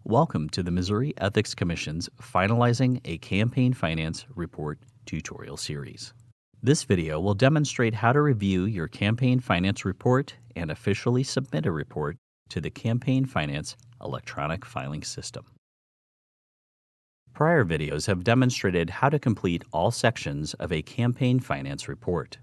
Welcome to the Missouri Ethics Commission's Finalizing a Campaign Finance Report tutorial series. This video will demonstrate how to review your campaign finance report and officially submit a report to the Campaign Finance electronic filing system. Prior videos have demonstrated how to complete all sections of a campaign finance report.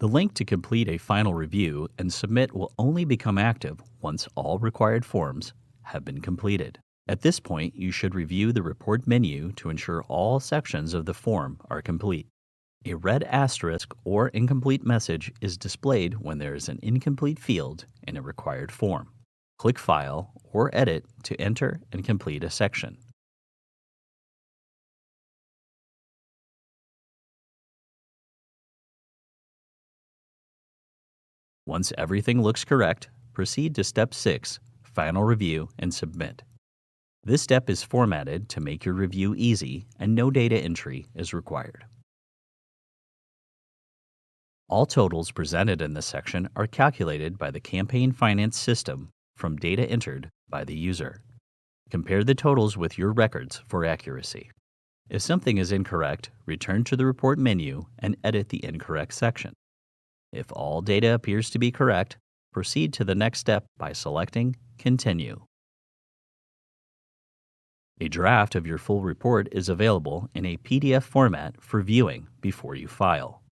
The link to complete a final review and submit will only become active once all required forms have been completed. At this point, you should review the report menu to ensure all sections of the form are complete. A red asterisk or incomplete message is displayed when there is an incomplete field in a required form. Click File or Edit to enter and complete a section. Once everything looks correct, proceed to Step 6, Final Review and Submit. This step is formatted to make your review easy and no data entry is required. All totals presented in this section are calculated by the campaign finance system from data entered by the user. Compare the totals with your records for accuracy. If something is incorrect, return to the report menu and edit the incorrect section. If all data appears to be correct, proceed to the next step by selecting Continue. A draft of your full report is available in a PDF format for viewing before you file.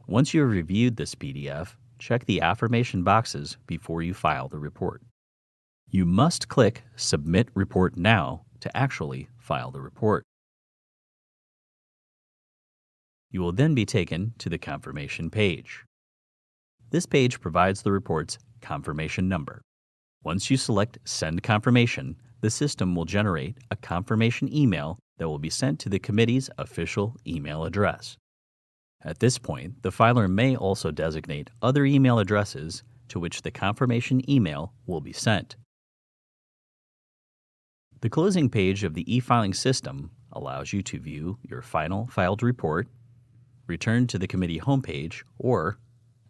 Once you have reviewed this PDF, check the affirmation boxes before you file the report. You must click Submit Report Now to actually file the report. You will then be taken to the confirmation page. This page provides the report's confirmation number. Once you select Send Confirmation, the system will generate a confirmation email that will be sent to the committee's official email address. At this point, the filer may also designate other email addresses to which the confirmation email will be sent. The closing page of the e-filing system allows you to view your final filed report, return to the committee homepage, or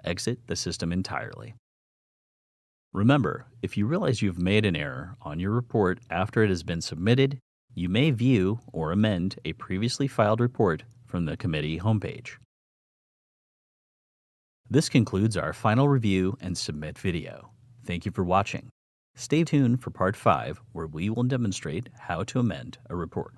exit the system entirely. Remember, if you realize you've made an error on your report after it has been submitted, you may view or amend a previously filed report from the committee homepage. This concludes our final review and submit video. Thank you for watching. Stay tuned for Part 5, where we will demonstrate how to amend a report.